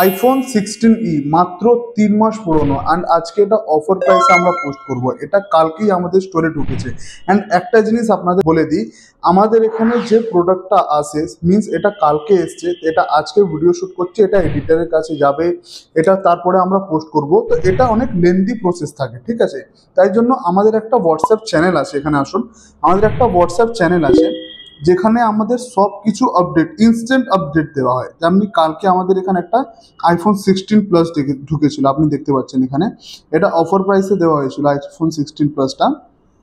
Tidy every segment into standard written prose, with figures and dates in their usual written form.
IPhone 16E মাত্র 3 মাস পুরনো and আজকে এটা অফার প্রাইসে আমরা পোস্ট করব। এটা কালকেই আমাদের স্টোরে ঢুকেছে। অ্যান্ড একটা জিনিস আপনাদের বলে দিই, আমাদের এখানে যে প্রোডাক্টটা আসে মিনস এটা কালকে এসছে, এটা আজকে ভিডিও শ্যুট করছে, এটা এডিটারের কাছে যাবে, এটা তারপরে আমরা পোস্ট করব। তো এটা অনেক লেন্দি প্রসেস থাকে, ঠিক আছে? তাই জন্য আমাদের একটা হোয়াটসঅ্যাপ চ্যানেল আছে, এখানে আসুন। আমাদের একটা হোয়াটসঅ্যাপ চ্যানেল আছে যেখানে আমাদের সব কিছু আপডেট, ইনস্ট্যান্ট আপডেট দেওয়া হয়। যেমনি কালকে আমাদের এখানে একটা আইফোন 16 প্লাস ঢুকেছিল, আপনি দেখতে পাচ্ছেন এখানে। এটা অফার প্রাইসে দেওয়া হয়েছিল আইফোন 16 প্লাসটা,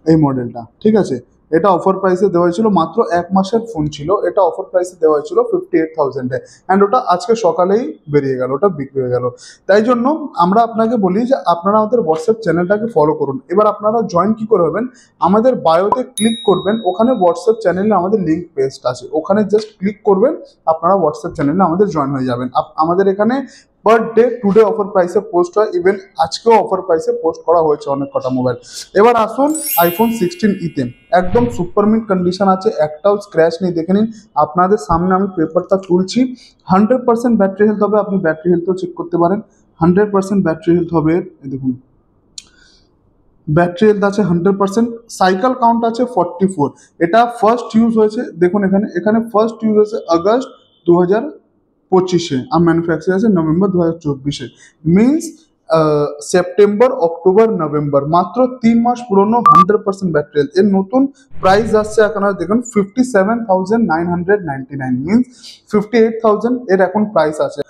এই মডেলটা, ঠিক আছে? এটা অফার প্রাইসে দেওয়া হয়েছিল, মাত্র 1 মাসের ফোন ছিল। এটা অফার প্রাইসে দেওয়া হয়েছিল 58,000-এ, অ্যান্ড ওটা আজকে সকালেই বেরিয়ে গেল, ওটা বিক্রি হয়ে গেল। তাই জন্য আমরা আপনাকে বলি যে আপনারা আমাদের হোয়াটসঅ্যাপ চ্যানেলটাকে ফলো করুন। এবার আপনারা জয়েন কি করে হবেন, আমাদের বায়োতে ক্লিক করবেন, ওখানে হোয়াটসঅ্যাপ চ্যানেলে আমাদের লিঙ্ক পেস্ট আছে, ওখানে জাস্ট ক্লিক করবেন, আপনারা হোয়াটসঅ্যাপ চ্যানেলে আমাদের জয়েন হয়ে যাবেন। আমাদের এখানে পার ডে টুডে অফার প্রাইসে পোস্ট হয়, ইভেন আজকেও অফার প্রাইসে পোস্ট করা হয়েছে অনেক কটা মোবাইল। এবার আসুন আইফোন 16E-তে, একদম সুপারমিন্ট কন্ডিশন আছে, একটাও স্ক্র্যাচ নেই। দেখে নিন, আপনাদের সামনে আমি পেপারটা তুলছি। 100% ব্যাটারি হেলথ হবে, আপনি ব্যাটারি হেলথও চেক করতে পারেন। 100% ব্যাটারি হেলথ হবে, এই দেখুন ব্যাটারি হেলথ আছে 100%, সাইকেল কাউন্ট আছে 44। এটা ফার্স্ট ইউজ হয়েছে, দেখুন এখানে, এখানে ফার্স্ট ইউজ হয়েছে আগস্ট 2025-এ, আর ম্যানুফ্যাকচার আছে নভেম্বর 2024-এ। মিনস সেপ্টেম্বর, অক্টোবর, নভেম্বর, মাত্র 3 মাস পুরনো, 100% ব্যাটারি হেলথ। এর নতুন প্রাইস আসছে এখন দেখুন 57,999, মিনস 58,000 এর এখন প্রাইস আছে।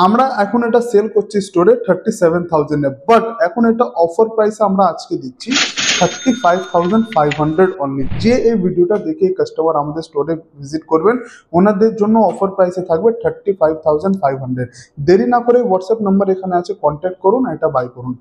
আমরা এখন এটা সেল করছি স্টোরে 37,000-এ, বাট এখন এটা অফার প্রাইসে আমরা আজকে দিচ্ছি 35,500 অনলি। যে এই ভিডিওটা দেখে কাস্টমার আমাদের স্টোরে ভিজিট করবেন, ওনাদের জন্য অফার প্রাইসে থাকবে 35,500। দেরি না করে হোয়াটসঅ্যাপ নাম্বার এখানে আছে, কন্ট্যাক্ট করুন, এটা বাই করুন।